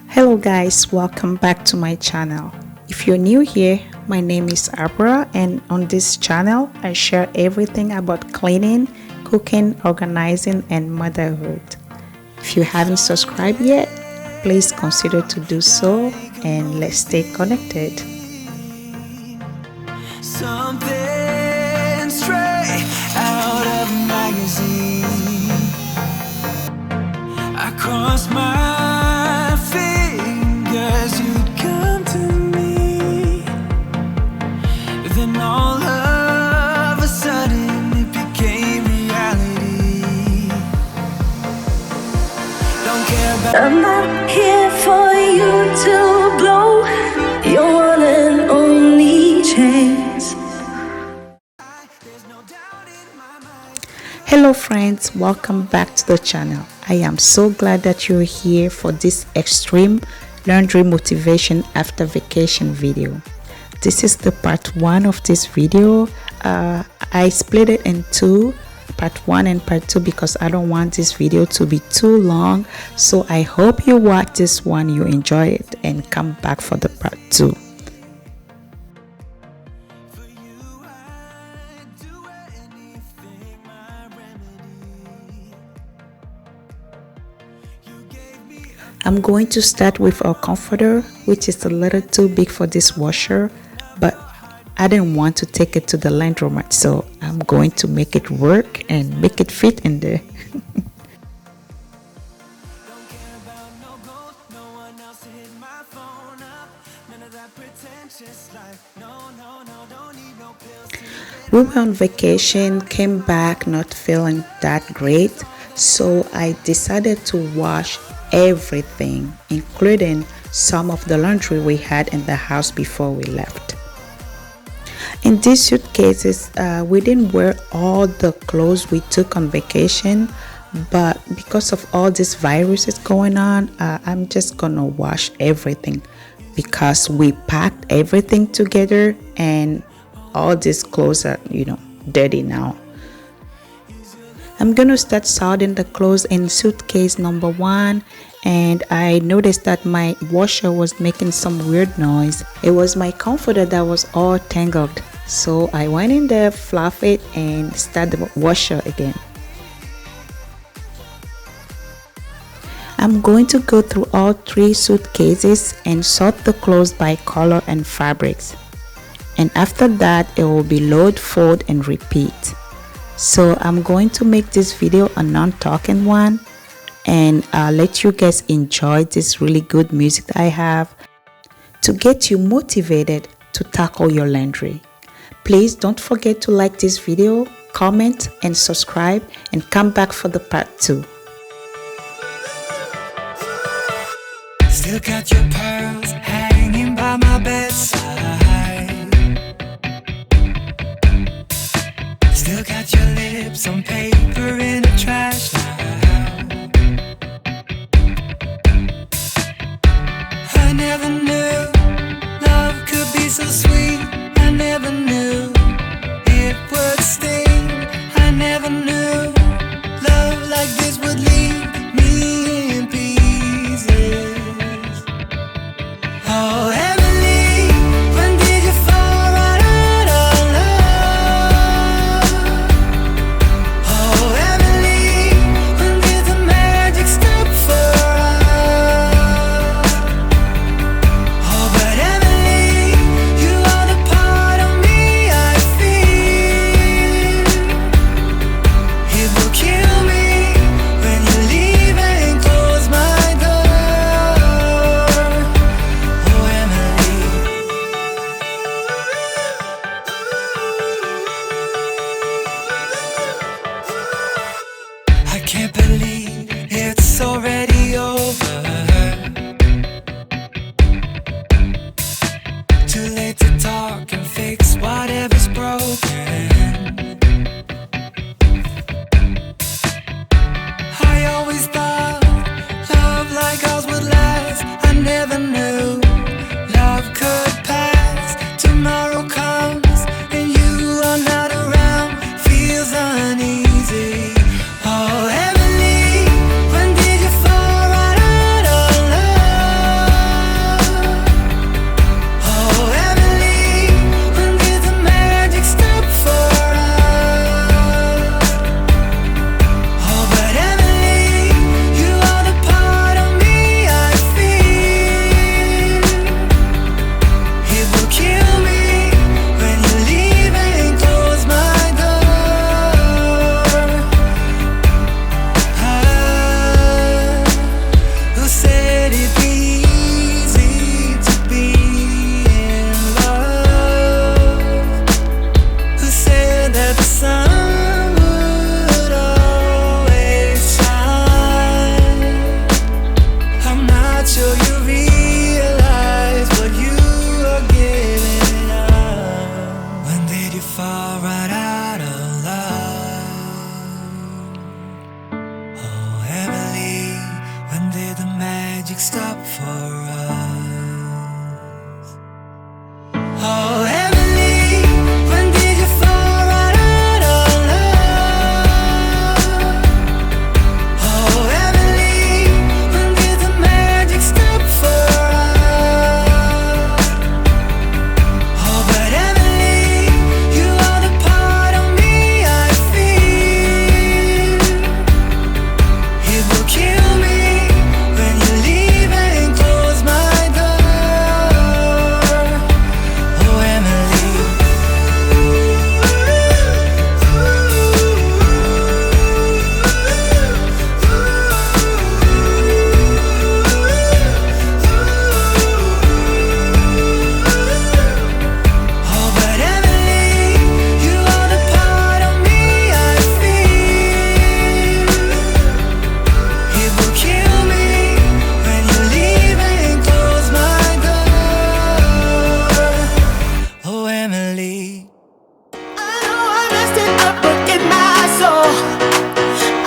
Hello guys, welcome back to my channel. If you're new here, my name is Abra, and on this channel I share everything about cleaning, cooking, organizing and motherhood. If you haven't subscribed yet, please consider to do so and let's stay connected. Something straight out of a magazine. I crossed my fingers you'd come to me. Then all of a sudden it became reality. Don't care about I'm not here for you to blow your one and only chance. Hello friends, welcome back to the channel. I am so glad that you're here for this extreme laundry motivation after vacation video. This is the part 1 of this video. I split it in two, part 1 and part 2, because I don't want this video to be too long. So I hope you watch this one, you enjoy it and come back for the part 2. I'm going to start with our comforter, which is a little too big for this washer, but I didn't want to take it to the laundromat, so I'm going to make it work and make it fit in there. We were on vacation, came back not feeling that great, so I decided to wash everything, including some of the laundry we had in the house before we left. In these suitcases, we didn't wear all the clothes we took on vacation, but because of all these viruses going on, I'm just gonna wash everything because we packed everything together and all these clothes are, dirty now. I'm gonna start sorting the clothes in suitcase number 1, and I noticed that my washer was making some weird noise. It was my comforter that was all tangled, so I went in there, fluff it and start the washer again. I'm going to go through all 3 suitcases and sort the clothes by color and fabrics, and after that it will be load, fold and repeat. So I'm going to make this video a non-talking one, and I'll let you guys enjoy this really good music that I have to get you motivated to tackle your laundry. Please don't forget to like this video, comment and subscribe, and come back for the part 2. Still got your pearls hanging by my bedside. Still got your lips on paper in a trash now. I never knew love could be so sweet. I never knew it would sting. I never knew love like this would leave me in pieces. Oh, heavenly, when magic stop for us. Oh, Emily, when did you fall right out of love? Oh, Emily, when did the magic stop for us? Oh, but Emily, you are the part of me I feel. It will kill me when you leave and close my door. Oh, Emily. Oh, but Emily, you are the part of me I feel. It will kill me when you leave and close my door. Oh, Emily. I know I messed it up, but in my soul,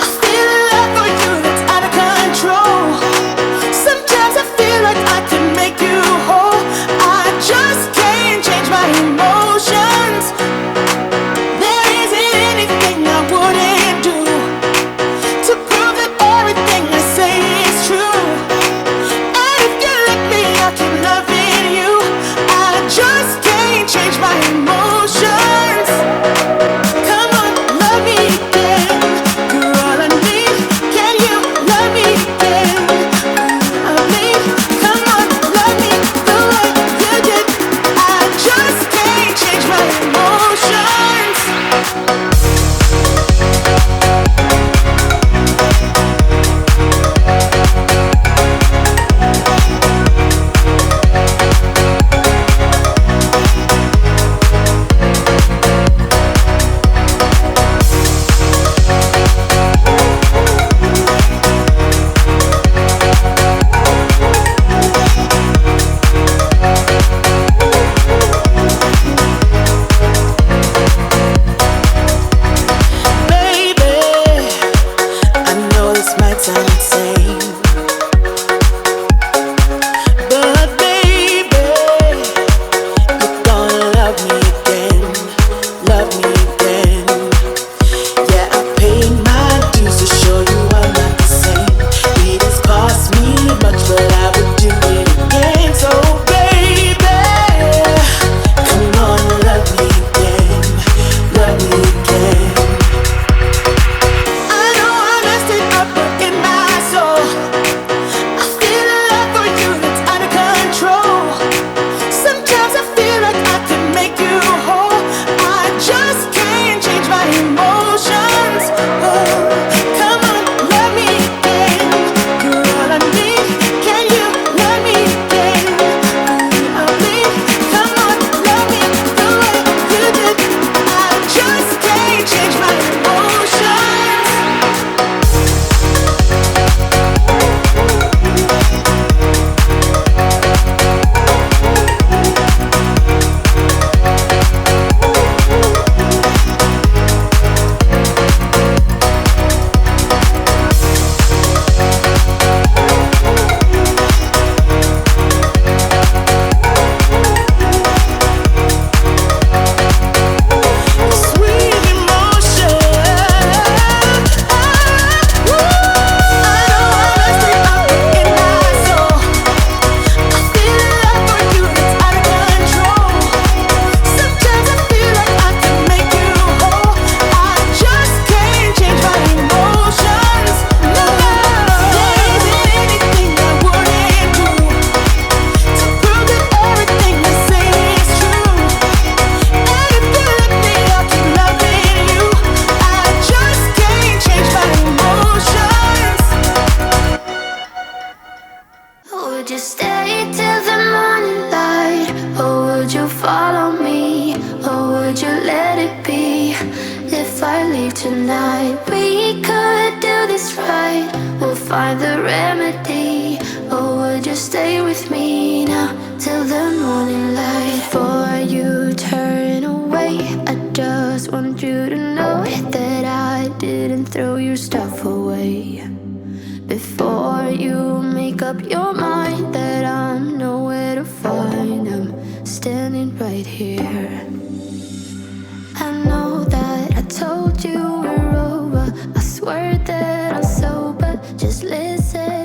I feel a love for you that's out of control. Sometimes I feel like I can make you whole. I just can't change my emotions. There isn't anything I wouldn't do to prove that everything I say is true. And if you let me, I'll keep loving you. I just can't change my emotions. Come on, love me again. You're all I need. Can you love me again? I need. Come on, love me the way you did. I just can't change my emotions. Baby, I know this might sound insane, but baby, you're gonna love me again, love me again. Yeah, I paid my dues to show you I'm not the same. It has cost me much, but I would do it again. So baby, come on, love me again, love me again. I know I messed it up, but in my soul, I feel a love for you that's out of control. Sometimes I feel like I can make you whole. I just can't change my emotions. Oh, come on, love me again. You're all I need. Can you love me again? I need. Come on, love me the way you did. I just can't change my emotions. Sweet emotion. I know I messed it up in my soul. I feel a love for you that's out of control. Sometimes I feel like I can make you whole. I just can't change my emotions. No, there isn't anything I wouldn't do to prove that everything I say is true. And if you let me, I'll keep loving you. I just can't change my emotions. Would you stay till the morning light? Or would you follow me? Or would you let it be? If I leave tonight, we could do this right. We'll find the remedy. Or would you stay with me now till the morning light? Before you turn away, I just want you to know that I didn't throw your stuff away. Before you make up your mind that I'm nowhere to find. I'm standing right here. I know that I told you we're over. I swear that I'm sober. Just listen.